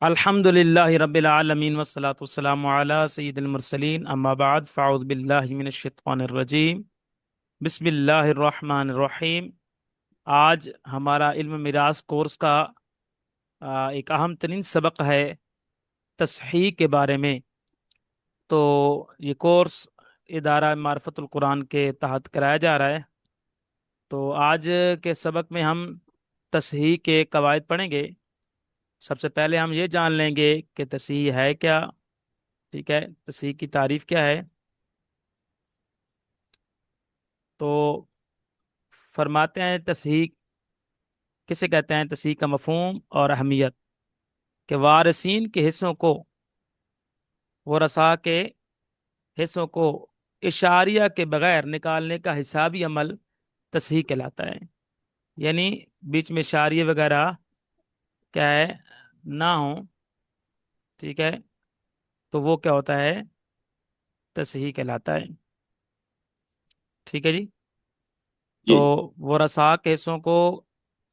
अल्हम्दुलिल्लाहि रब्बिल आलमीन वस्सलातु वस्सलामु अला सय्यिदिल मुरसलीन अम्मा बाद फ़अऊज़ु बिल्लाहि मिनश शैतानिर रजीम बिस्मिल्लाहिर रहमानिर रहीम। आज हमारा इल्म मिरास कोर्स का एक अहम तरीन सबक है तस्हीह के बारे में। तो ये कोर्स इदारा मारिफतुल कुरान के तहत कराया जा रहा है। तो आज के सबक में हम तस्हीह के कवायद पढ़ेंगे। सबसे पहले हम ये जान लेंगे कि तस्हीह है क्या। ठीक है, तस्हीह की तारीफ क्या है। तो फरमाते हैं तस्हीह किसे कहते हैं। तस्हीह का मफहूम और अहमियत के वारिसीन के हिस्सों को, वरसा के हिस्सों को इशारिया के बगैर निकालने का हिसाबी अमल तस्हीह कहलाता है। यानी बीच में इशारिया वगैरह क्या है ना हो, ठीक है, तो वो क्या होता है, तस्हीह कहलाता है। ठीक है जी। जी। तो वरसा के हिस्सों को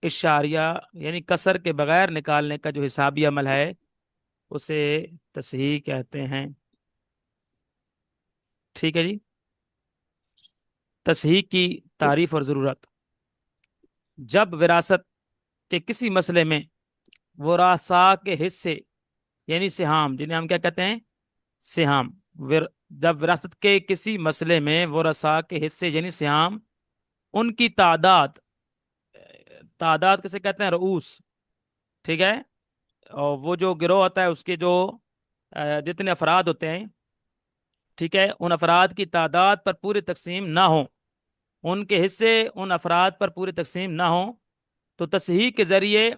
इशारिया यानी कसर के बगैर निकालने का जो हिसाबी अमल है उसे तस्हीह कहते हैं। ठीक है जी। तस्हीह की तारीफ और ज़रूरत। जब विरासत के किसी मसले में वरासा के हिस्से यानी सिहाम, जिन्हें हम क्या कहते हैं, सिहाम, जब विरासत के किसी मसले में वरासा के हिस्से यानी सिहाम, उनकी तादाद, तादाद किसे कहते हैं, रऊस, ठीक है, और वो जो गिरोह होता है उसके जो जितने अफराद होते हैं, ठीक है, उन अफराद की तादाद पर पूरी तकसीम ना हो, उनके हिस्से उन अफराद पर पूरी तकसीम ना हो, तो तस्हीह के जरिए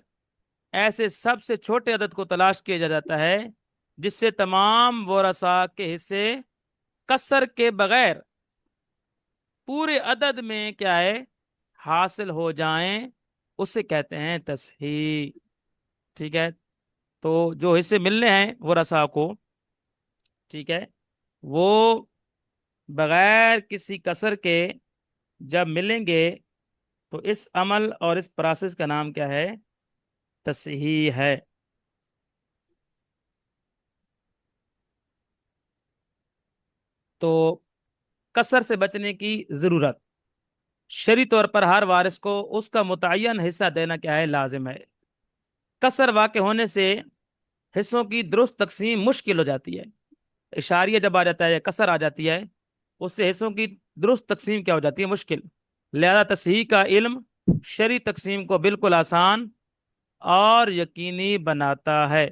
ऐसे सबसे छोटे अदद को तलाश किया जाता है जिससे तमाम वरसा के हिस्से कसर के बगैर पूरे अदद में क्या है, हासिल हो जाएं। उसे कहते हैं तस्हीह। ठीक है। तो जो हिस्से मिलने हैं वरसा को, ठीक है, वो बगैर किसी कसर के जब मिलेंगे तो इस अमल और इस प्रोसेस का नाम क्या है, तस्हीह है। तो कसर से बचने की जरूरत, शरई तौर पर हर वारिस को उसका मुतय्यन हिस्सा देना क्या है, लाजिम है। कसर वाक़ होने से हिस्सों की दुरुस्त तकसीम मुश्किल हो जाती है। इशारिया जब आ जाता है या कसर आ जाती है, उससे हिस्सों की दुरुस्त तकसीम क्या हो जाती है, मुश्किल। लिहाजा तस्हीह का इल्म शरई तकसीम को बिल्कुल आसान और यकीनी बनाता है।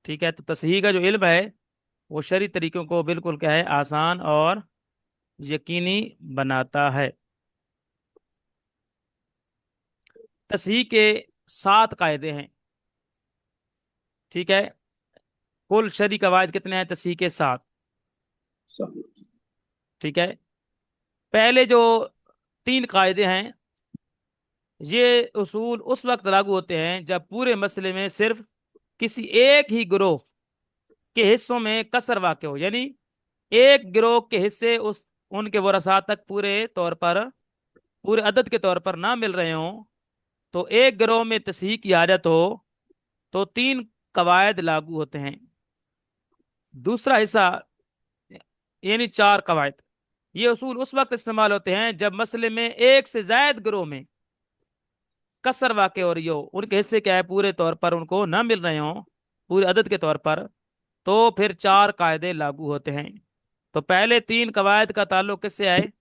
ठीक है। तो तस्हीह का जो इल्म है वो शरई तरीकों को बिल्कुल क्या है, आसान और यकीनी बनाता है। तस्हीह के 7 कायदे हैं। ठीक है। कुल शरई कवायद कितने हैं तस्हीह के, 7। सब। ठीक है। पहले जो 3 कायदे हैं, ये उसूल उस वक्त लागू होते हैं जब पूरे मसले में सिर्फ किसी एक ही गिरोह के हिस्सों में कसर वाक़ हो। यानी एक गिरोह के हिस्से उस उनके वरसा तक पूरे तौर पर, पूरे अदद के तौर पर ना मिल रहे हों, तो एक गिरोह में तस्हीह की हाजत हो, तो 3 कवायद लागू होते हैं। दूसरा हिस्सा यानी 4 कवायद, ये उसूल उस वक्त इस्तेमाल होते हैं जब मसले में एक से जायद गिरोह में कसर वाक़ हो रही हो, उनके हिस्से क्या है, पूरे तौर पर उनको न मिल रहे हो पूरे अदद के तौर पर, तो फिर 4 कायदे लागू होते हैं। तो पहले 3 कवायद का ताल्लुक किससे है,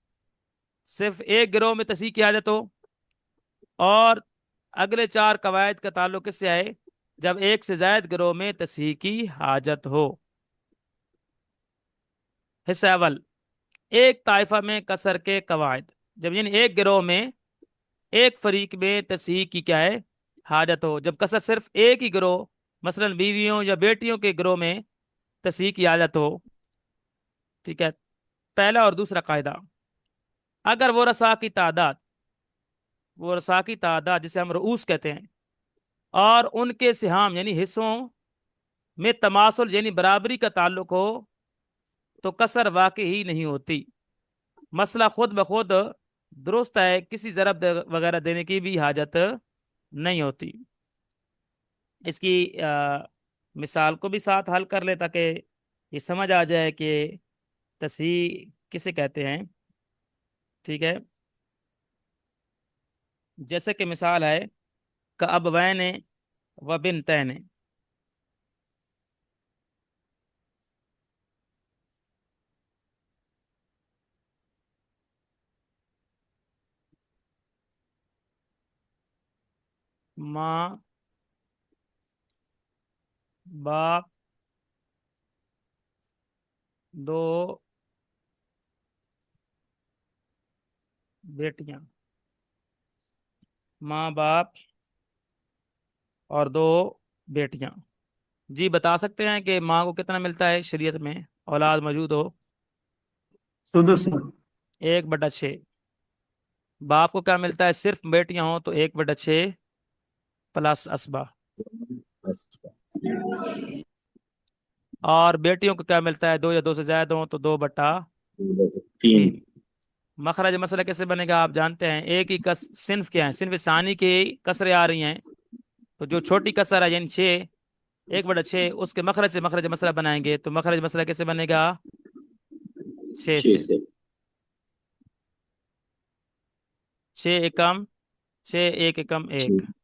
सिर्फ एक गिरोह में तस्हीह की हाजत हो। और अगले 4 कवायद का ताल्लुक किससे है, जब एक से जायद गिरोह में तस्हीह की हाजत हो। हिस्सा अव्वल, एक ताइफा में कसर के कवायद। जब यानी एक गिरोह में एक फरीक में तस्हीह की क्या है, हाजत हो। जब कसर सिर्फ एक ही गिरोह, मसलन बीवियों या बेटियों के गिरोह में तस्हीह की हाजत हो। ठीक है। पहला और दूसरा कायदा, अगर वो रसा की तादाद जिसे हम रऊस कहते हैं, और उनके सिहाम यानी हिस्सों में तमासुल यानी बराबरी का ताल्लुक हो, तो कसर वाकई ही नहीं होती। मसला खुद ब खुद दुरुस्त है, किसी वगैरह देने की भी हाजत नहीं होती। इसकी मिसाल को भी साथ हल कर ले, ताकि ये समझ आ जाए कि तस्हीह किसे कहते हैं। ठीक है, जैसे कि मिसाल है का अब वैन व बिन तैन। माँ बाप दो बेटियां। माँ बाप और दो बेटियां। जी बता सकते हैं कि माँ को कितना मिलता है शरीयत में, औलाद मौजूद हो? सुदुस। 1/6। बाप को क्या मिलता है, सिर्फ बेटियां हो तो 1/6 प्लस असबा। और बेटियों को क्या मिलता है, 2 या 2 से ज्यादा हो तो 2/3। तीन। मखरज मसला कैसे बनेगा आप जानते हैं, एक ही कस सिन्फ क्या है, सिन्फ सानी की कसरें आ रही हैं। तो जो छोटी कसर है यानी 6, 1/6, उसके मखरज से मखरज मसला बनाएंगे, तो मखरज मसला कैसे बनेगा, 6 छह से। से। 6 एकम 6, 1 एकम 1। छह।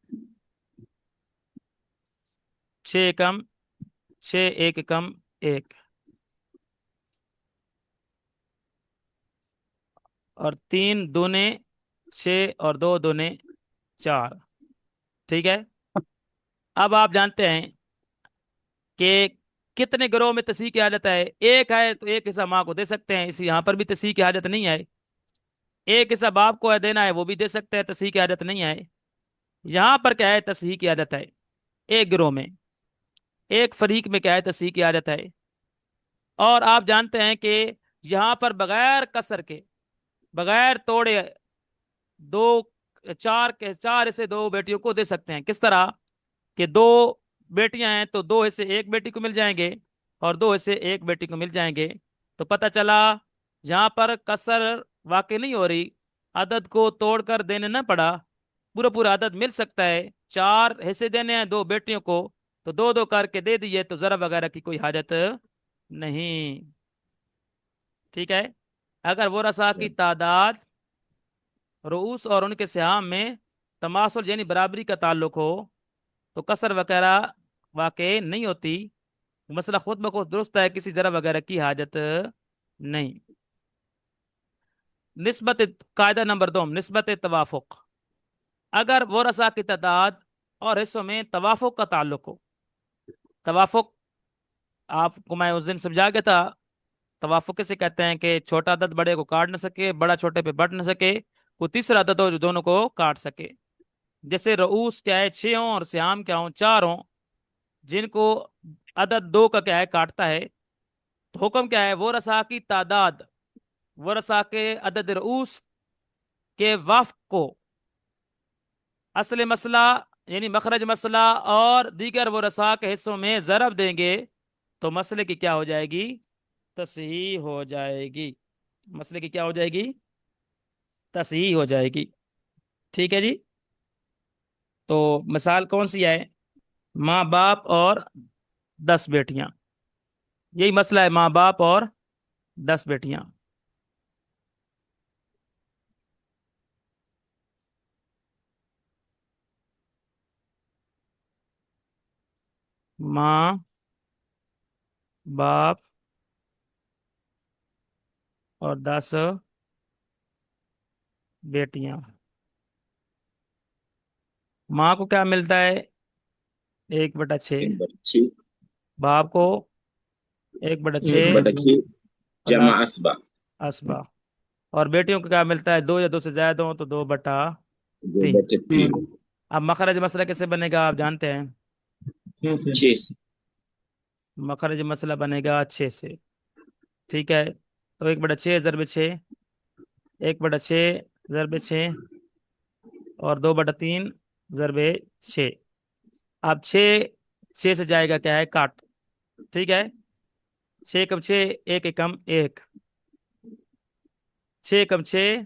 6 एकम 6, 1 एकम 1। और 3 दूने 6 और 2 दूने 4। ठीक है, अब आप जानते हैं कि कितने ग्रोह में तस्हीह की हालत है। एक है तो एक हिस्सा माँ को दे सकते हैं, इस यहाँ पर भी तस्हीह की हालत नहीं है। एक हिस्सा बाप को है देना है, वो भी दे सकते हैं, तस्हीह की आदत नहीं है। यहाँ पर क्या है, तस्हीह की आदत है। एक गिरोह में, एक फरीक में क्या है, तस्हीह की आदत है। और आप जानते हैं कि यहाँ पर बगैर कसर के, बगैर तोड़े, दो चार के 4 हिस्से दो बेटियों को दे सकते हैं। किस तरह कि 2 बेटियां हैं तो 2 हिस्से एक बेटी को मिल जाएंगे और 2 हिस्से एक बेटी को मिल जाएंगे। तो पता चला यहाँ पर कसर वाकई नहीं हो रही, अदद को तोड़कर देने ना पड़ा, पूरा पूरा अदद मिल सकता है। 4 हिस्से देने हैं 2 बेटियों को, तो 2 2 करके दे दिए, तो जरा वगैरह की कोई हाजत नहीं। ठीक है, अगर वो रसा की तादाद रूस और उनके सिहाम में तमासुल यानी बराबरी का ताल्लुक हो, तो कसर वगैरह वाकई नहीं होती। मसला खुद ब खुद दुरुस्त है, किसी जरा वगैरह की हाजत नहीं। निस्बत कायदा नंबर 2, निस्बत तवाफुक। अगर वो रसा की तादाद और हिस्सों में तवाफुक का ताल्लुक हो। तवाफुक आपको मैं उस दिन समझा गया था। तवाफुक किसे कहते हैं कि छोटा अदद बड़े को काट न सके, बड़ा छोटे पे बढ़ न सके, कोई तीसरा अदद हो जो दोनों को काट सके। जैसे रऊस क्या है 6 हों और सियाम क्या हो 4 हों, जिनको अदद 2 का क्या है काटता है। तो हुक्म क्या है, वो रसा की तादाद, वो रसा के अदद रऊस के वफ को असल मसला यानी मखरज मसला और दीगर वो रसा के हिस्सों में जरब देंगे, तो मसले की क्या हो जाएगी, तसहीह हो जाएगी। मसले की क्या हो जाएगी, तसहीह हो जाएगी। ठीक है जी। तो मिसाल कौन सी है, माँ बाप और 10 बेटियां। यही मसला है, माँ बाप और 10 बेटियां। माँ बाप और 10 बेटियां। माँ को क्या मिलता है, 1/6। 1/6। बाप को एक बटा एक छः बटा छह जमा प्लस असबा। असबा। और बेटियों को क्या मिलता है, 2 या 2 से ज्यादा हो तो 2/3। 2/3। अब मखरज मसला कैसे बनेगा आप जानते हैं, 6 से। मखरज मसला बनेगा 6 से। ठीक है, तो 1/6 ज़रब 6, 1/6 ज़रब 6 और 2/3 ज़रब 6। अब 6 से जाएगा क्या है काट। ठीक है, 6 कम 6, 1 एकम 1। 6 कम 6,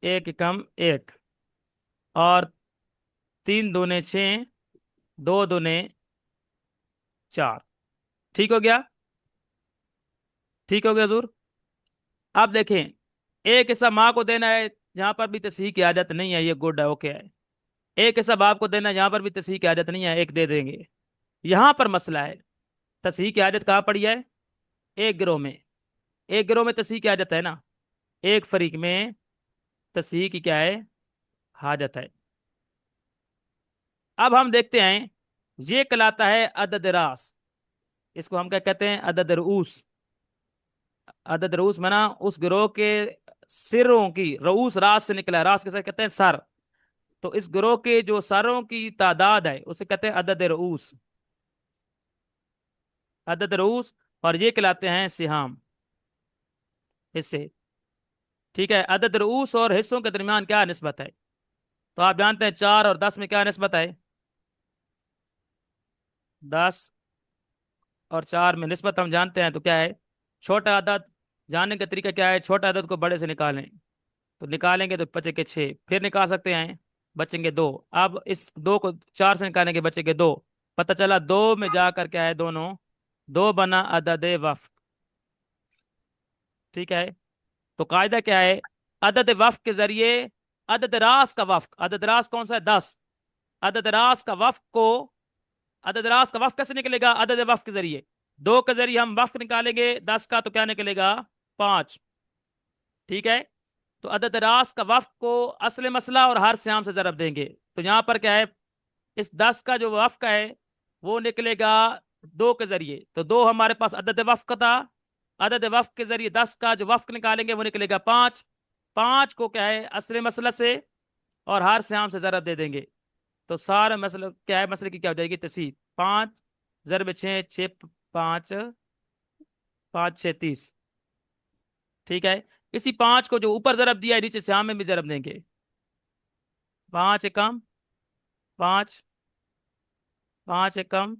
1 एकम 1। और 3 दूने 6, दो दूने चार। ठीक हो गया? ठीक हो गया हजूर? अब देखें, एक हिस्सा माँ को देना है जहां पर भी तस्हीह की आदत नहीं है, ये गुड है, ओके है। एक हिस्सा बाप को देना है जहां पर भी तस्हीह की आदत नहीं है, एक दे देंगे। यहां पर मसला है, तस्हीह की आदत कहाँ पड़ी है? एक गिरोह में। एक गिरोह में तस्हीह की आदत है ना, एक फरीक में तस्हीह की क्या है? हाजत है। अब हम देखते हैं, ये कहलाता है अदद रास। इसको हम क्या कहते हैं? अदद रऊस। अदद रऊस में ना उस गिरोह के सिरों की, रऊस रास से निकला है, रास कैसे कहते हैं? सर। तो इस गिरोह के जो सरों की तादाद है उसे कहते हैं अदद रऊस। अदद रऊस। और ये कहलाते हैं सिहाम, हिस्से। ठीक है, अदद रऊस और हिस्सों के दरमियान क्या निस्बत है? तो आप जानते हैं 4 और 10 में क्या निस्बत है? 10 और 4 में निस्बत हम जानते हैं, तो क्या है? छोटा अदद जानने का तरीका क्या है? छोटा अदद को बड़े से निकालें, तो निकालेंगे तो बचेंगे 6, फिर निकाल सकते हैं, बचेंगे 2। अब इस 2 को 4 से निकालेंगे, बचेंगे 2। पता चला 2 में जाकर क्या है? दोनों 2 बना अदद वफ़। ठीक है, तो कायदा क्या है? अदद वफ़ के जरिए अदद रास का वफ़, अदद रास कौन सा है? 10। अदद रास का वफ़ को, अदद रास का वफ़ कैसे निकलेगा? अदद वफ़ के जरिए, 2 के जरिए हम वफ़ निकालेंगे 10 का, तो क्या निकलेगा? 5। ठीक है, तो अदद रास का वफ़ को असल मसला और हर श्याम से जरब देंगे, तो यहां पर क्या है? इस 10 का जो वफ़ का है वो निकलेगा 2 के जरिए, तो 2 हमारे पास अदद वफ़ का था। अदद वफ़ के जरिए 10 का जो वफ़ निकालेंगे वो निकलेगा 5। 5 को क्या है? असल मसला से और हर श्याम से जरब दे देंगे, तो सारा मसला क्या है? मसले की क्या हो जाएगी? तसीद। 5 ज़रब 6, 6 5, 5 6 30। ठीक है, इसी 5 को जो ऊपर जरब दिया है नीचे श्याम में भी जरब देंगे। 5 एकम 5, 5 एकम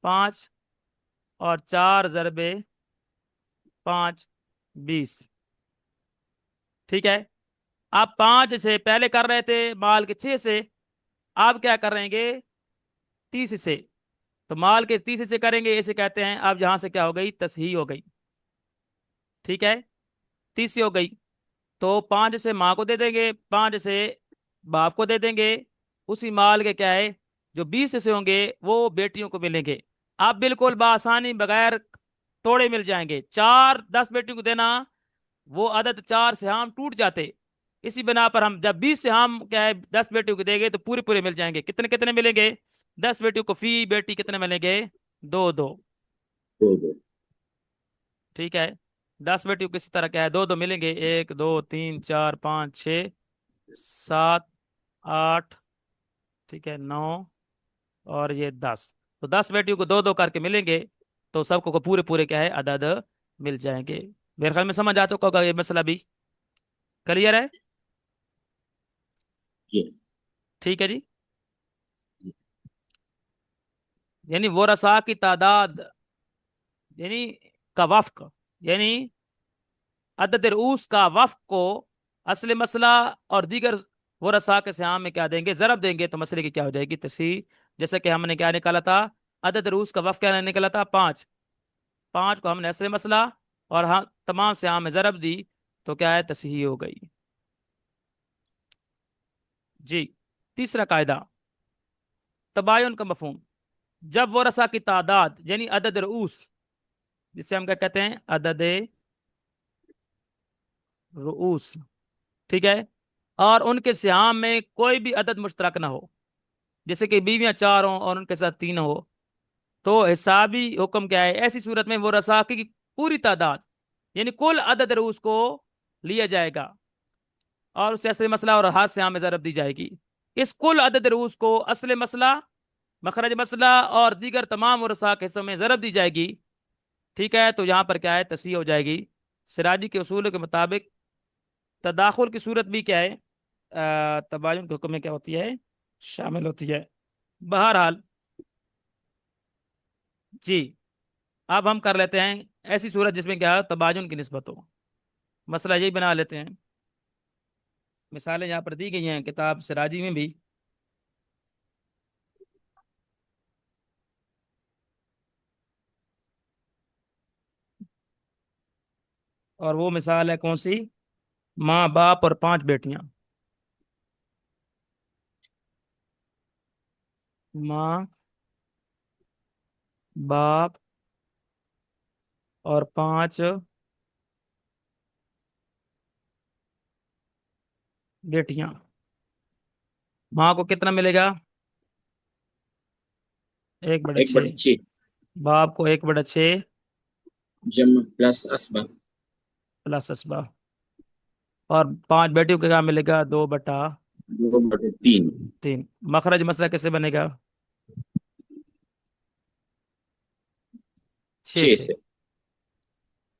5, और 4 ज़रबे 5, 20। ठीक है, आप 5 से पहले कर रहे थे माल के 6 से, आप क्या कर रहेंगे? 30 से। तो माल के 30 से करेंगे, इसे कहते हैं, अब यहां से क्या हो गई? तसही हो गई। ठीक है, 30 से हो गई, तो 5 से माँ को दे देंगे, 5 से बाप को दे देंगे। उसी माल के क्या है? जो 20 से होंगे वो बेटियों को मिलेंगे। आप बिल्कुल बआसानी बगैर तोड़े मिल जाएंगे। 4 10 बेटियों को देना, वो अदद 4 से हम टूट जाते। इसी बिना पर हम जब 20 से हम क्या है 10 बेटियों को देंगे तो पूरे पूरे मिल जाएंगे। कितने कितने मिलेंगे? 10 बेटियों को फी बेटी कितने मिलेंगे? 2 2। दो दो। ठीक है, 10 बेटियों को किसी तरह क्या है? 2 2 मिलेंगे, 1 2 3 4 5 6 7 8। ठीक है, 9, और ये 10। तो 10 बेटियों को 2 2 करके मिलेंगे, तो सबको को पूरे पूरे क्या है? अदद मिल जाएंगे। मेरे ख्याल में समझ आ चुका होगा, ये मसला भी क्लियर है। ये ठीक है जी। यानी वो रसा की तादाद, यानी का वफ्क, यानी अदद रूस का वफ्क को असल मसला और दीगर वो रसा के सियाम में क्या देंगे? जरब देंगे, तो मसले की क्या हो जाएगी? तसी। जैसे कि हमने क्या निकाला था? अदद रूस का वफ्क क्या निकला था? 5। 5 को हमने असल मसला और हाँ तमाम सियाम में जरब दी, तो क्या है? तसी हो गई। जी, तीसरा कायदा, तबायुन का मफहूम। जब वो रसा की तादाद यानी अदद रूस, जिसे हम क्या कहते हैं? अदद रूस। ठीक है, और उनके सियाम में कोई भी अदद मुश्तरक ना हो, जैसे कि बीवियां 4 हों और उनके साथ 3 हो, तो हिसाबी हुक्म क्या है? ऐसी सूरत में वो रसाकी की पूरी तादाद यानी कुल अदद रूस को लिया जाएगा और उसे असली मसला और हाथ से में जरब दी जाएगी। इस कुल अदद रूस को असल मसला, मखरज मसला और दीगर तमाम रसा के हिस्सों में जरब दी जाएगी। ठीक है, तो यहाँ पर क्या है? तसी हो जाएगी। सिराजी के उसूलों के मुताबिक तदाखुल की सूरत भी क्या है? तबायुन के हुक्म में क्या होती है? शामिल होती है। बहरहाल जी, अब हम कर लेते हैं ऐसी सूरत जिसमें क्या है? तबायुन की निस्बत हो। मसला यही बना लेते हैं। मिसालें यहाँ पर दी गई हैं किताब सिराजी में भी। और वो मिसाल है कौन सी? माँ बाप और 5 बेटियां। माँ बाप और 5 बेटियां। माँ को कितना मिलेगा? 1/6। 1/6 बाप को 1/6 जमा प्लस असबा प्लस असबा। और 5 बेटियों को क्या मिलेगा? 2/3। 2/3 मखरज मसला कैसे बनेगा? 6 6 से। से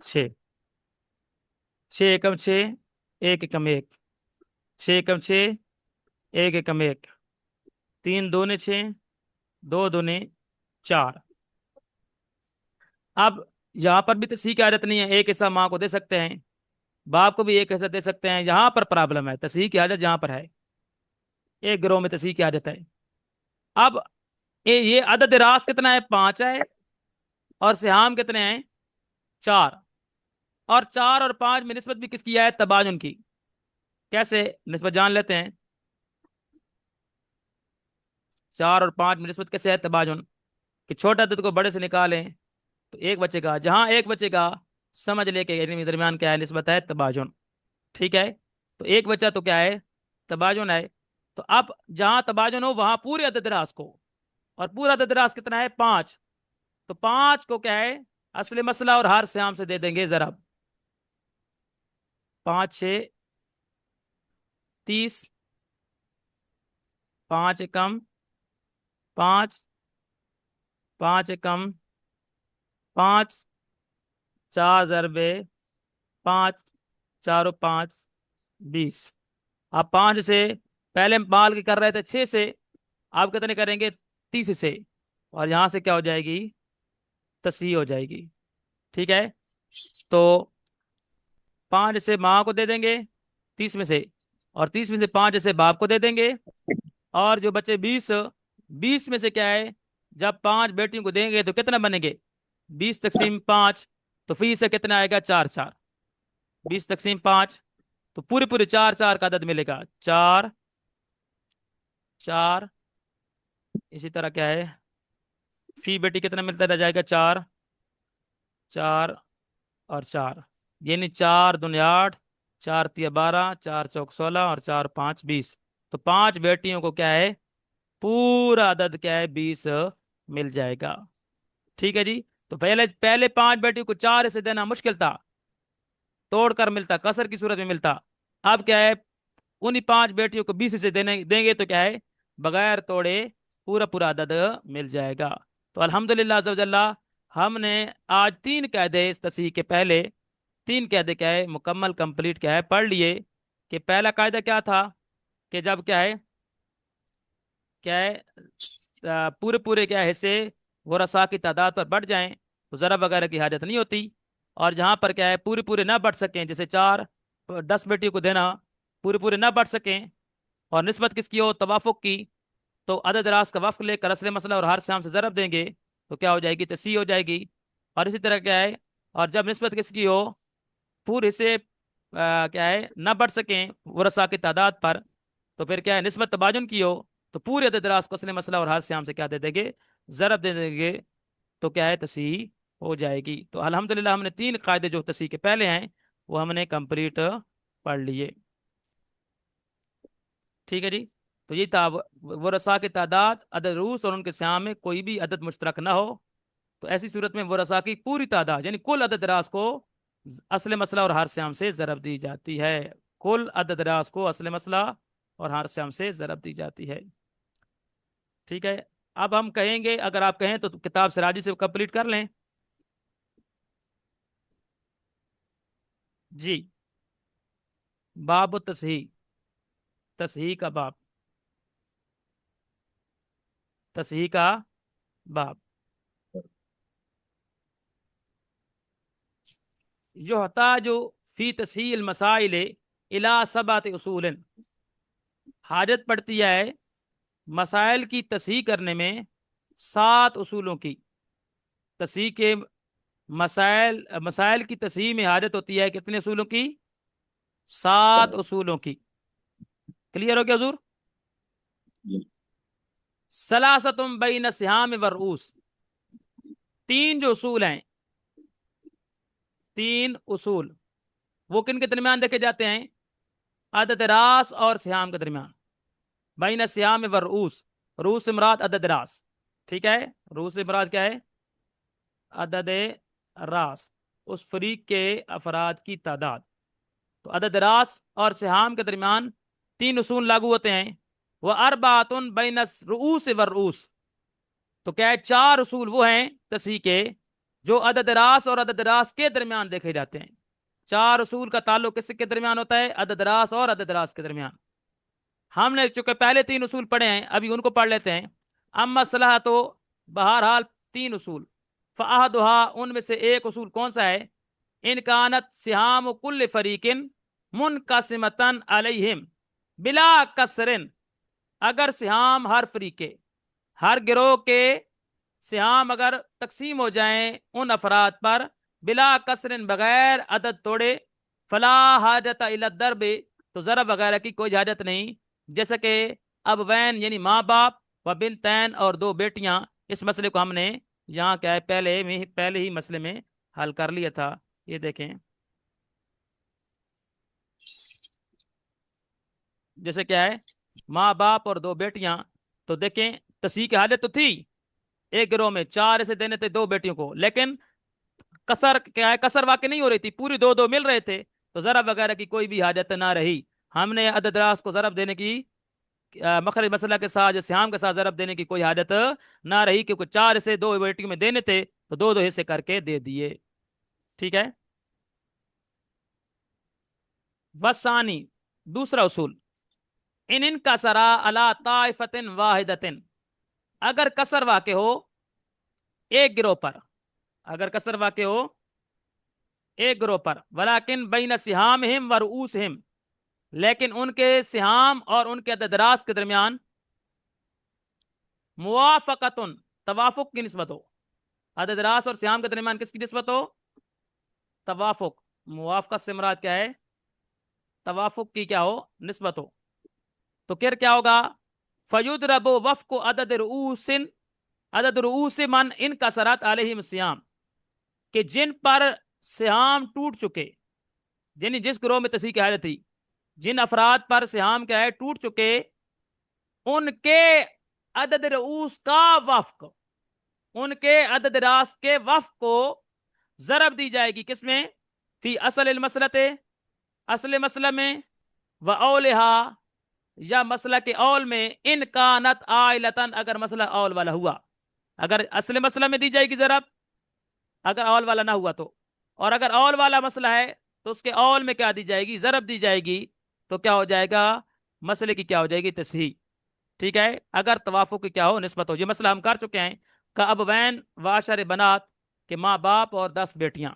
6। 6 एकम 6। 1 एकम 1। 6 एकम 6। 1 एकम 1। 3 दूने 6। 2 दूने 4। अब यहाँ पर भी तो सी की आदत नहीं है, एक हिस्सा माँ को दे सकते हैं, बाप को भी एक हिस्सा दे सकते हैं। यहाँ पर प्रॉब्लम है, तस्हीह की आदत जहाँ पर है, एक गिरोह में तस्हीह की आदत है। अब ये अदद रास कितना है? 5 है। और सिहाम कितने हैं? 4। और 4 और 5 में निस्बत भी किसकी है? तबाजुन की। कैसे निस्बत जान लेते हैं? 4 और 5 में निस्बत कैसे है? तबाजुन। कि छोटा अदद को बड़े से निकालें तो एक बचेगा, जहां एक बचेगा समझ लेके इनके दरमियान क्या है? निस्बत है तबाजुन। ठीक है। तो एक बचा तो क्या है? तबाजुन है। तो अब जहां तबाजुन हो वहां पूरे अदद रास को, और पूरा अदद रास कितना है? 5। तो 5 को क्या है? असले मसला और हार सियाम से दे देंगे जरा। 5 6 30। 5 एकम 5। 5 एकम 5। 4 ज़रबे 5। 4 और 5 20। आप 5 से पहले माल की कर रहे थे 6 से, आप कितने करेंगे? 30 से। और यहां से क्या हो जाएगी? तस्हीह हो जाएगी। ठीक है। तो 5 से माँ को दे देंगे 30 में से, और 30 में से 5 से बाप को दे देंगे। और जो बचे 20, 20 में से क्या है? जब 5 बेटियों को देंगे तो कितना बनेंगे? 20 तकसीम 5। तो फी से कितना आएगा? 4 4। 20 तकसीम 5। तो पूरे पूरे 4 4 का अदद मिलेगा। 4 4। इसी तरह क्या है? फी बेटी कितना मिलता रह जाएगा? 4 4 और 4। यानी 4 दूनी 8। 4 तिया 12। 4 चौक 16 और 4 5 20। तो 5 बेटियों को क्या है? पूरा अदद क्या है? 20 मिल जाएगा। ठीक है जी। तो पहले पहले 5 बेटियों को 4 से देना मुश्किल था, तोड़कर मिलता, कसर की सूरत में मिलता। अब क्या है? उन्हीं 5 बेटियों को 20 से देने देंगे तो क्या है? बगैर तोड़े पूरा पूरा अदद मिल जाएगा। तो अल्हम्दुलिल्लाह अज़्ज़वजल्ला, हमने आज 3 कायदे इस तस्हीह के पहले, 3 कायदे क्या है? मुकम्मल कंप्लीट क्या है? पढ़ लिए। कि पहला कायदा क्या था? कि जब क्या है? क्या है? पूरे पूरे क्या है हिस्से वरसा की तादाद पर बढ़ जाएं तो ज़रा वगैरह की हाजत नहीं होती। और जहां पर क्या है? पूरे पूरे ना बढ़ सकें, जैसे 10 बेटियों को देना, पूरे पूरे ना बढ़ सकें, और निस्बत किसकी हो? तवाफुक की। तो अदद रास का वफ़ लेकर असले मसला और हर शाम से ज़रब देंगे तो क्या हो जाएगी? तसी हो जाएगी। और इसी तरह क्या है? और जब निस्बत किसकी हो? पूरे से क्या है? ना बढ़ सकें वरसा की तादाद पर, तो फिर क्या है? निस्बत तबाजुन की हो तो पूरे अदद रास को असले मसला और हर शाम से क्या दे देंगे? ज़रब दे देंगे। तो क्या है? तसी हो जाएगी। तो अल्हम्दुलिल्लाह हमने 3 कायदे जो तसी के पहले हैं वो हमने कंप्लीट पढ़ लिए। ठीक है जी। तो ये था वरसा की तादाद, अदद रूस और उनके स्याम में कोई भी अदद मुश्तरक ना हो। तो ऐसी सूरत में वरसा की पूरी तादाद यानी कुल अदद रास को असले मसला और हार स्याम से ज़रब दी जाती है। कुल अदद रास को असले मसला और हार स्याम से ज़रब दी जाती है। ठीक है। अब हम कहेंगे, अगर आप कहें तो किताब सिराजी से कंप्लीट कर लें। जी। बाब तसही, तसही का बाब, तसही का बाब। जो फी तसहील मसाइल इला सबत उसूलन, हाजत पड़ती है मसाइल की तस्हीह करने में 7 उसूलों की तस्हीह के मसाइल मसाइल की तस्हीह में हाजत होती है कितने उसूलों की? 7 7। उसूलों की। क्लियर हो गया हुजूर? जी। सलासतुम बैन सिहाम व रूस। 3 जो उसूल हैं, 3 उसूल, वो किन के दरमियान देखे जाते हैं? अदद रास और सिहाम के दरमियान। बैन सिहाम व रूस। रूस से मुराद अदद रास। ठीक है, रूस से मुराद क्या है? अदद रास, उस फरीक के अफराद की तादाद। तो अदद रास और सिहाम के दरमियान 3 उसूल लागू होते हैं। वह अरबातुन बैन रूस व रूस। तो क्या है? 4 उसूल वो हैं तस्हीह के जो अदद रास और अदद रास के दरमियान देखे जाते हैं। 4 उसूल का ताल्लुक किसके दरमियान होता है? अदद रास और अदद रास के दरमियान। हमने चूंकि पहले 3 उसूल पढ़े हैं, अभी उनको पढ़ लेते हैं। अम्मा सलाह, तो बहरहाल 3 उसूल। फ़अहदुहा, उनमें से एक उसूल कौन सा है? इन कानत सिहाम कुल्ल फरीकिन मुनकसिमतन अलैहिम बिला कसरिन। अगर सिहाम हर फरीके, हर गिरोह के सिहाम अगर तकसीम हो जाएं उन अफराद पर बिला कसरिन, बगैर अदद तोड़े, फला हाजत इला दरब, तो ज़रब वगैरह की कोई हाजत नहीं। जैसे कि अब वैन यानी माँ बाप, व बिनतैन और 2 बेटियां। इस मसले को हमने यहाँ क्या है पहले ही मसले में हल कर लिया था। ये देखें, जैसे क्या है, माँ बाप और 2 बेटियां। तो देखें, तस्हीह की हालत तो थी, एक गिरोह में 4 ऐसे देने थे 2 बेटियों को, लेकिन कसर क्या है, कसर वाकई नहीं हो रही थी, पूरी 2-2 मिल रहे थे, तो जरब वगैरह की कोई भी हाजत ना रही। हमने अदद रास को जरब देने की मखरज मसला के साथ, जैसे हम के साथ जरब देने की कोई हाजत ना रही, क्योंकि 4 हिस्से 2 बेटियों में देने थे, तो 2-2 हिस्से करके दे दिए। ठीक है। वसानी, दूसरा उसूल, इन का सरा अला ताइफतिन वाहिदतिन। अगर कसर वाक़ हो एक गिरोह पर, अगर कसर वाक़ हो एक गिरोह पर, वलाकिन बैन सिहामिहिम व रूसिहिम, लेकिन उनके सिहाम और उनके अददरास के दरमियान मुवाफकतुन, तवाफुक की निस्बत हो। अददरास और सिहाम के दरमियान किसकी निस्बत हो? तवाफुक। मुवाफकत से मुराद क्या है? तवाफुक की क्या हो? निस्बत हो। तो फिर क्या होगा? फयुद रबो वफ को अदद रूस मन इन कसरत अलैहिम सियाम, कि जिन पर सियाम टूट चुके, जिन जिस ग्रोह में तस्हीह की हालत थी, जिन अफराद पर सियाम क्या है टूट चुके, उनके अदद रऊस का वफ्क, उनके अदद रास के वफ्क को जरब दी जाएगी किसमें? फी असल मसलत, असल मसला में, व औलहा, या मसला के औल में, इन कानत आयलतन, अगर मसला औल वाला हुआ। अगर असल मसला में दी जाएगी जरब, अगर औल वाला ना हुआ तो। और अगर औल वाला मसला है तो उसके औल में क्या दी जाएगी? जरब दी जाएगी। तो क्या हो जाएगा? मसले की क्या हो जाएगी? तस्हीह। ठीक है। अगर तवाफुक की क्या हो? निस्बत हो। ये मसला हम कर चुके हैं। का अब वैन वाशर बनात, के माँ बाप और 10 बेटियां।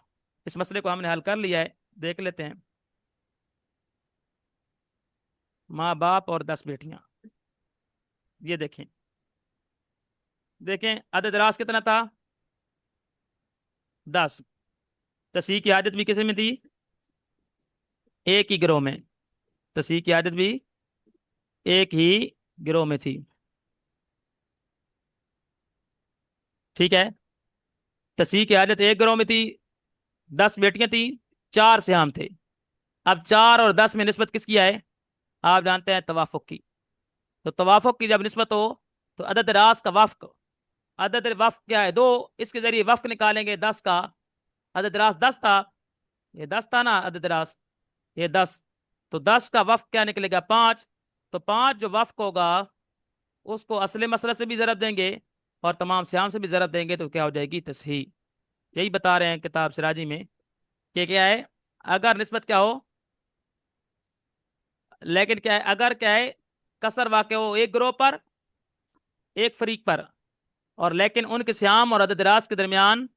इस मसले को हमने हल कर लिया है, देख लेते हैं। माँ बाप और 10 बेटियां, ये देखें, देखें अदद रास कितना था? 10। तस्हीह की आदत भी किसी में थी? एक ही गिरोह में। तस्हीह की आदत भी एक ही गिरोह में थी। ठीक है। तस्हीह की आदत एक गिरोह में थी, 10 बेटियां थी, 4 सियाम थे। अब 4 और 10 में निस्बत किसकी है? आप जानते हैं, तवाफुक की। तो तवाफुक की जब निस्बत हो, तो अदद रास का वफ्क, अदद वफ्क क्या है? 2, इसके जरिए वफ्क निकालेंगे 10 का। अदद रास 10 था, ये 10 था ना अदद रास, ये 10। तो 10 का वफ्क क्या निकलेगा? 5। तो 5 जो वफ्क होगा उसको असले मसला से भी जरब देंगे और तमाम सियाम से भी जरब देंगे, तो क्या हो जाएगी? तस्हीह। यही बता रहे हैं किताब सिराजी में कि क्या है, अगर निस्बत क्या हो, लेकिन क्या है, अगर क्या है, कसर वाक़ हो एक ग्रोह पर, एक फरीक पर, और लेकिन उनके सियाम और अदद रास के दरमियान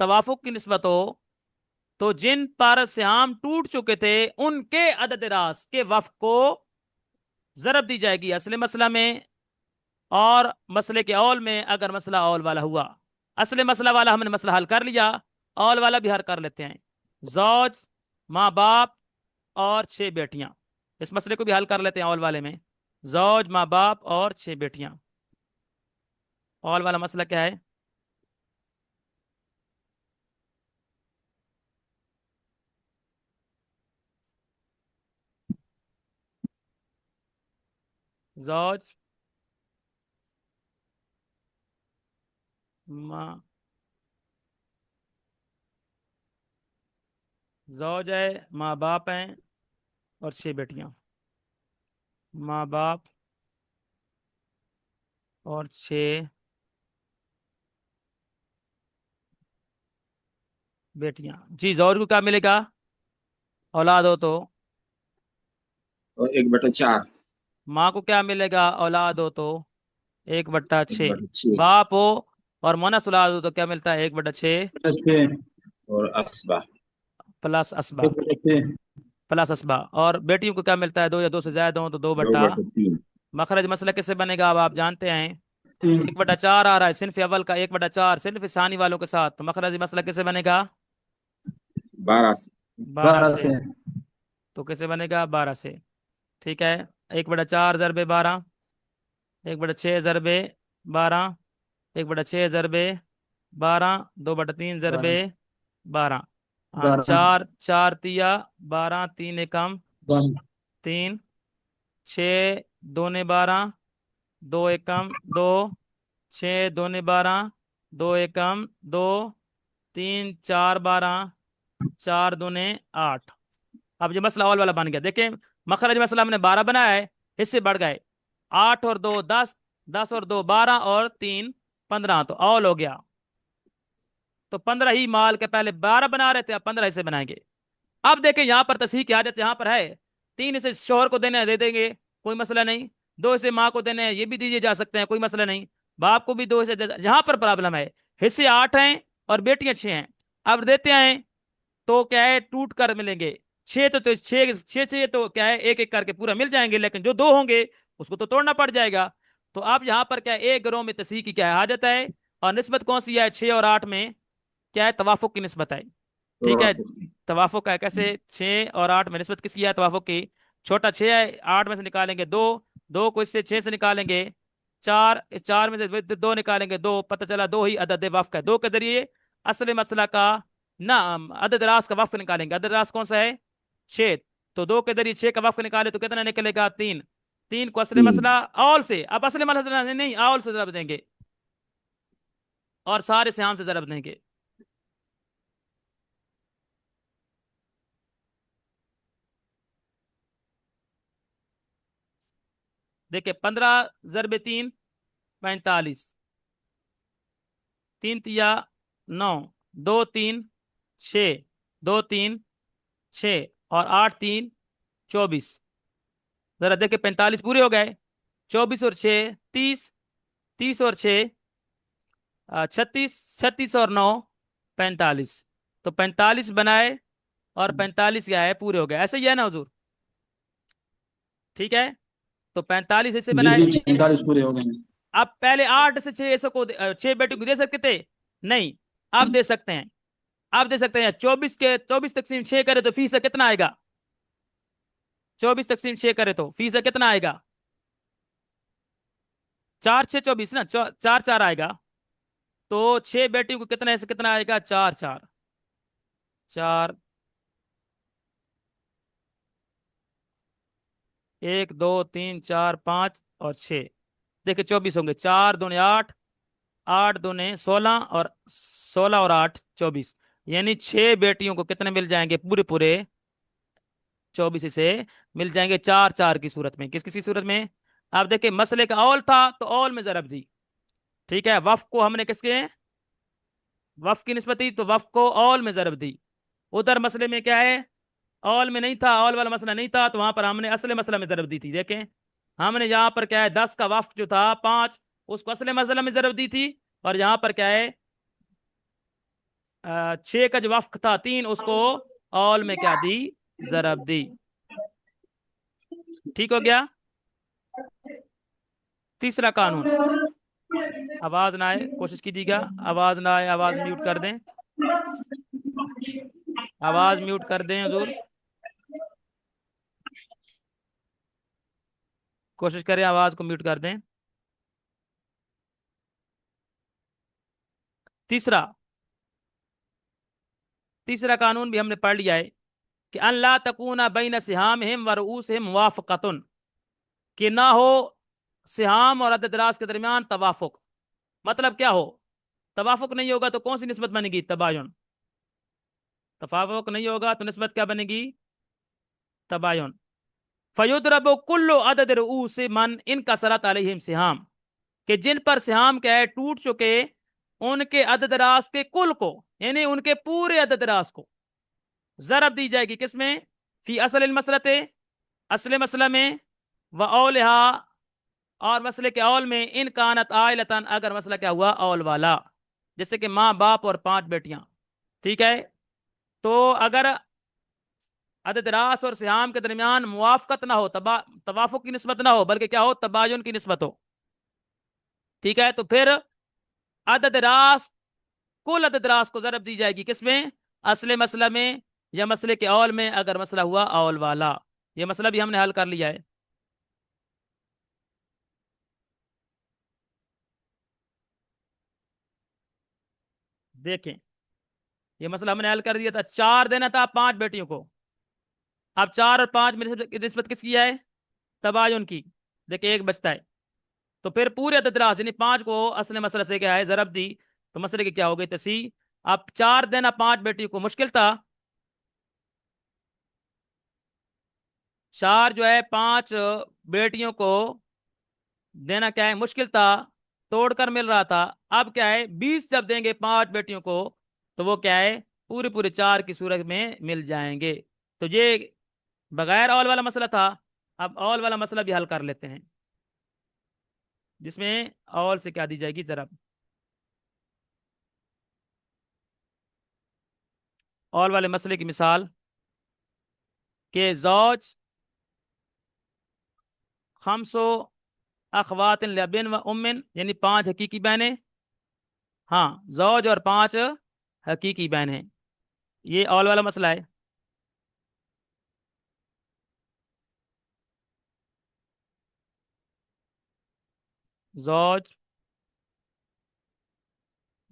तवाफुक की निस्बत हो, तो जिन पर सियाम टूट चुके थे उनके अदद रास के वफ को ज़रब दी जाएगी असले मसला में और मसले के औल में, अगर मसला औल वाला हुआ। असले मसला वाला हमने मसला हल कर लिया, औल वाला भी हल कर लेते हैं। जौज, माँ बाप और 6 बेटियां, इस मसले को भी हल कर लेते हैं औल वाले में। जौज, माँ बाप और 6 बेटियां। औल वाला मसला क्या है? जौज, माँ, जौज है, माँ बाप हैं और 6 बेटियां। माँ बाप और 6 बेटियां। जी, जौज को क्या मिलेगा? औलाद हो तो। और 1/4। माँ को क्या मिलेगा? औलाद हो तो 1/6। 1/6। बाप हो और मोनस औलाद हो तो क्या मिलता है? 1/6 अच्छे। और असबा प्लस असबा। अच्छे। प्लस असबा। और बेटियों को क्या मिलता है? 2 या 2 से ज्यादा हो तो दो दो बट्टा बटे तीन मखरज मसला किससे बनेगा? अब आप जानते हैं, तीन। 1/4 आ रहा है सिन्फ अव्वल का, 1/4 सिन्फ सानी वालों के साथ, तो मखरज मसला किससे बनेगा? 12। 12 12 से। से। तो किससे बनेगा? 12 से। ठीक है। 1/4 ज़रबे 12, 1/6 ज़रबे 12, 1/6 ज़रबे 12, 2/3 ज़रबे 12। 12। हाँ, 12। चार चार तिया 12, 3 एकम 12। 3, 6 दूने 12, 2 एकम 2, 6 दूने 12, 2 एकम 2, 3 4 12, 4 दूने 8। अब ये मसला ऑल वाला बन गया। देखिए, मखरज मसला हमने 12 बनाया है, हिस्से बढ़ गए। 8 और 2 10, 10 और 2 12 और 3 15, तो ऑल हो गया। तो 15 ही माल के पहले 12 बना रहे थे, अब 15 हिस्से बनाएंगे। अब देखें यहाँ पर तस्हीह की आदत यहाँ पर है। 3 हिस्से शोहर को देने हैं, दे देंगे, कोई मसला नहीं। 2 हिस्से माँ को देने हैं, ये भी दीजिए जा सकते हैं, कोई मसला नहीं। बाप को भी 2 हिस्से यहाँ पर प्रॉब्लम है, हिस्से 8 हैं और बेटियां 6 हैं। अब देते हैं तो क्या है, टूट कर मिलेंगे। 6 तो 6 6 6 तो क्या है, एक एक करके पूरा मिल जाएंगे, लेकिन जो 2 होंगे उसको तो तोड़ना पड़ जाएगा। तो अब यहाँ पर क्या है, एक गिरोह में तस्हीह की क्या है आदत है, और निस्बत कौन सी है? 6 और 8 में क्या है? तवाफुक की निस्बत है। ठीक है, तवाफुक है। कैसे? 6 और 8 में निस्बत किसकी है? तवाफुक की। छोटा 6 है, 8 में से निकालेंगे 2, 2 को इससे 6 से निकालेंगे 4, 4 में से 2 निकालेंगे 2, पता चला 2 ही अदद वफ़ है। 2 के जरिए असल मसला का ना अदद रास का वफ़ निकालेंगे। अदद रास कौन सा है? 6। तो 2 के जरिए 6 का वफ़ निकाले तो कितना निकलेगा? 3। 3 को असल 3। मसला औल से, अब असल मसला नहीं, औल से जरब देंगे और सारे सियाम से जरब देंगे। देखिए, 15 ज़रबे 3 45, 3 तिया 9, 2 3 6, 2 3 6 और 8 3 24। जरा देखिए, 45 पूरे हो गए। 24 और 6 30, 30 और 6 36, 36 और 9 45। तो 45 बनाए और 45 क्या है, पूरे हो गए। ऐसे ही है ना हुजूर? ठीक है, तो 45 ऐसे जी बनाए। जी, 45 पूरे हो गए हैं। अब पहले 8 से 6 ऐसे को 6 बेटे को दे सकते थे? नहीं, अब दे सकते हैं। आप दे सकते हैं। 24 तकसीम 6 करे तो फीस कितना आएगा? 24 तकसीम 6 करे तो फीस कितना आएगा? 4 6 24 ना, 4 4 आएगा। तो 6 बेटियों को कितना ऐसे कितना आएगा? 4 4 4, 1 2 3 4 5 और 6। देखिए, 24 होंगे। 4 दूने 8, 8 दूने 16 और 16 और 8 24। यानी 6 बेटियों को कितने मिल जाएंगे? पूरे पूरे 24 से मिल जाएंगे 4 4 की सूरत में। किस किस की सूरत में? आप देखिए, मसले का औल था तो औल में जरब दी। ठीक है, वफ को हमने किसके, वफ की निस्बत दी, तो वफ को औल में जरब दी। उधर मसले में क्या है, औल में नहीं था, औल वाला मसला नहीं था, तो वहां पर हमने असले मसला में जरब दी थी। देखें, हमने यहाँ पर क्या है, 10 का वफ जो था 5, उसको असले मसला में जरब दी थी। और यहाँ पर क्या है, 6 का जो वफ था 3, उसको औल में क्या दी? जरब दी। ठीक हो गया? तीसरा कानून, आवाज ना आए कोशिश कीजिएगा, आवाज ना आए, आवाज म्यूट कर दें, आवाज म्यूट कर दें हुजूर, कोशिश करें आवाज को म्यूट कर दें। तीसरा, तीसरा कानून भी हमने पढ़ लिया है कि अल्लाह तकूना बैन सिहामिहिम व रूसिहिम मुवाफaqatun, कि ना हो सिहाम और अददराज के दरमियान तवाफुक। मतलब क्या हो, तवाफुक नहीं होगा तो कौन सी निस्बत बनेगी, तबायुन। तफावुक नहीं होगा तो निस्बत क्या बनेगी, तबायुन। फयुदरबु कुल्लु अदद रूस मन इन कसरत अलैहिम सिहाम, कि जिन पर सिहाम क्या है टूट चुके, उनके अददराज के कुल को, यानी उनके पूरे अददराज को जरब दी जाएगी किसमें, फी असल मसलते, असल मसला में, व औलहा, और मसले के औल में, इन कानत आयलतन, अगर मसला क्या हुआ औल वाला, जैसे कि माँ बाप और 5 बेटियां। ठीक है, तो अगर अदद रास और सियाम के दरमियान मुवाफकत ना हो, तवाफुक की निस्बत ना हो, बल्कि क्या हो, तबायुन की निस्बत हो। ठीक है, तो फिर अदद रास, कुल अदद रास को जरब दी जाएगी किसमें, असले मसला में या मसले के औल में, अगर मसला हुआ औल वाला। ये मसला भी हमने हल कर लिया है। देखें, ये मसला हमने हल कर दिया था, 4 देना था 5 बेटियों को। अब 4 और 5 में निस्बत किसकी है, तबायुन की। देखिए एक बचता है, तो फिर पूरे अददरास यानी 5 को असले मसले से क्या है जरब दी, तो मसले की क्या हो गई तसी। अब 4 देना 5 बेटियों को मुश्किल था, 4 जो है 5 बेटियों को देना क्या है मुश्किल था, तोड़कर मिल रहा था। अब क्या है 20 जब देंगे 5 बेटियों को, तो वो क्या है पूरे पूरे 4 की सूरत में मिल जाएंगे। तो ये बगैर ऑल वाला मसला था। अब ऑल वाला मसला भी हल कर लेते हैं, जिसमें ऑल से क्या दी जाएगी जरब। ऑल वाले मसले की मिसाल के जौज खमसो अखवातिन लबिन व उम्मिन, यानी 5 हकीकी बहनें। हाँ, जौज और 5 हकीकी बहनें, ये ऑल वाला मसला है। जौज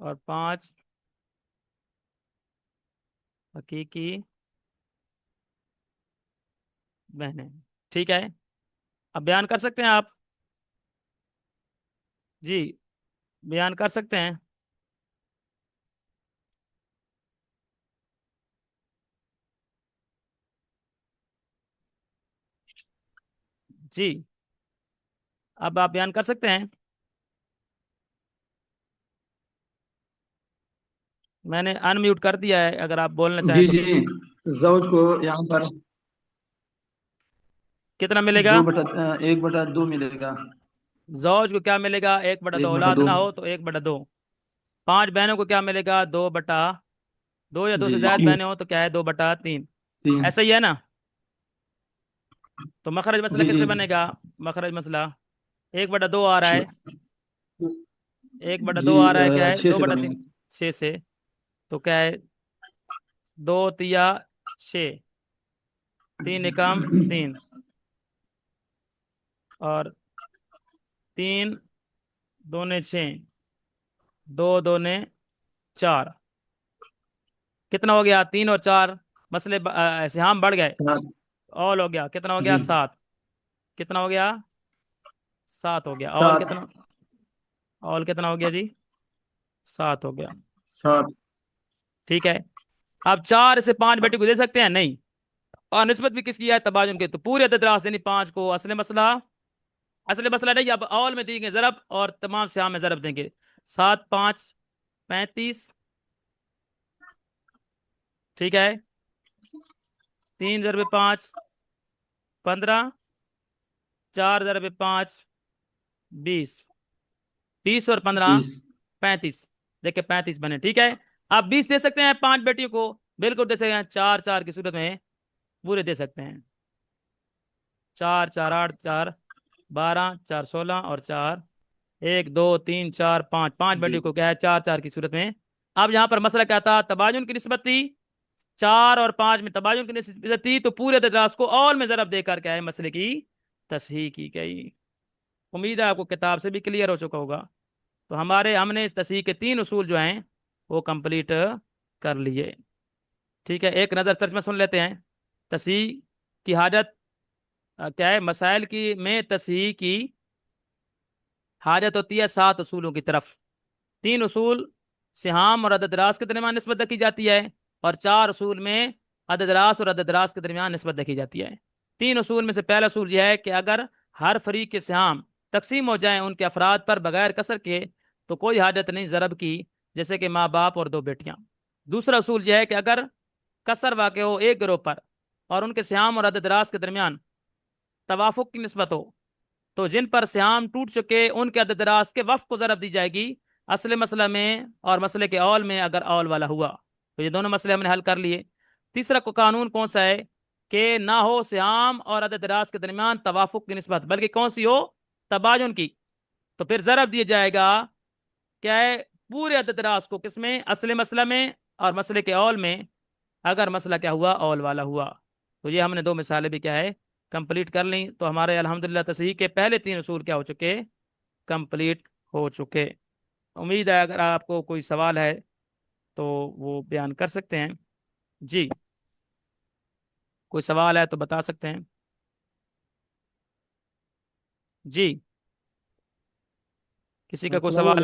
और 5 हकीकी बहनें। ठीक है, अब बयान कर सकते हैं आप, जी बयान कर सकते हैं। जी, अब आप बयान कर सकते हैं। मैंने अनम्यूट कर दिया है, अगर आप बोलना चाहें जी तो। जी, जौज को यहाँ पर कितना मिलेगा, 1/2 मिलेगा। जौज को क्या मिलेगा, 1/2, एक बटा औलाद दो ना हो तो 1/2। 5 बहनों को क्या मिलेगा, 2/2, या 2 जी से ज्यादा जी, बहनें हो तो क्या है 2/3। 3। ऐसा ही है ना। तो मखरज मसला जी जी, किससे बनेगा, मखरज मसला 1/2 आ रहा है, 1/2 आ रहा है, क्या है 6 दो से बटा बनेगा। तीन 6 से। तो क्या है 2 तिया 6, 3 एकम 3, और 3 दूने 6, 2 दूने 4। कितना हो गया, 3 और 4 मसले सिहाम बढ़ गए, 7। ऑल हो गया, कितना हो गया जी, 7। कितना हो गया 7 हो गया, ऑल 7। कितना, ऑल कितना हो गया जी, 7 हो गया। 7। ठीक है, अब 4 से 5 बेटे को दे सकते हैं नहीं, और निस्बत भी किसकी है, तबाजुन के। तो पूरे अददरास यानी 5 को असली मसला नहीं, अब ऑल में देंगे जरब और तमाम सियाम में जरब देंगे। 7 5 35। ठीक है, 3 × 5 = 15, 4 × 5 = 20, 20 और 15 20। 35। देखिए 35 बने। ठीक है, आप 20 दे सकते हैं 5 बेटियों को, बिल्कुल दे सकते हैं, 4 4 की सूरत में पूरे दे सकते हैं। 4 4 8 4 12 4 16 और 4 1 2 3 4 5 5 जी। वैल्यू को क्या है 4 4 की सूरत में। अब यहाँ पर मसला क्या था, तबाजुन की निस्बत थी, 4 और 5 में तबाजुन की निस्बत थी, तो पूरे अदद को ऑल में ज़रब देकर क्या है मसले की तसहीह की गई। उम्मीद है आपको किताब से भी क्लियर हो चुका होगा। तो हमने इस तस्हीह के 3 उसूल जो हैं वो कंप्लीट कर लिए। ठीक है, एक नज़र तर्जमा सुन लेते हैं। तस्हीह की हाजत क्या है, मसाइल की में तस्हीह की हाजत होती है 7 उसूलों की तरफ। 3 उसूल सिहाम और अदद रास के दरमियान निस्बत रखी जाती है, और 4 उसूल में अदद रास और अदद रास के दरमियान निस्बत रखी जाती है। 3 उसूल में से पहला उसूल यह है कि अगर हर फरीक के सिहाम तकसीम हो जाएं उनके अफराद पर बगैर कसर के, तो कोई हाजत नहीं ज़रब की, जैसे कि माँ बाप और 2 बेटियां। दूसरा उसूल यह है कि अगर कसर वाक़ हो एक गिरोह पर और उनके सिहाम और अदद रास के दरमियान तवाफुक की निस्बत हो, तो जिन पर सियाम टूट चुके उनके अदद रास के वफ़ को ज़रब दी जाएगी, असले मसला में और मसले के औल में अगर औल वाला हुआ। तो ये दोनों मसले हमने हल कर लिए। तीसरा को कानून कौन सा है कि ना हो सियाम और अदद रास के दरमियान तवाफुक की निस्बत, बल्कि कौन सी हो, तबाजुन की। तो फिर ज़रब दिया जाएगा क्या है पूरे अदद रास को, किसमें, असले मसला में और मसले के औल में, अगर मसला क्या हुआ, औल वाला हुआ। तो ये हमने 2 मिसालें भी क्या है कंप्लीट कर ली। तो हमारे अल्हम्दुलिल्लाह तस्हीह के पहले 3 उसूल क्या हो चुके, कंप्लीट हो चुके। उम्मीद है अगर आपको कोई सवाल है तो वो बयान कर सकते हैं। जी, कोई सवाल है तो बता सकते हैं। जी, किसी का कोई अस्सलाम सवाल है?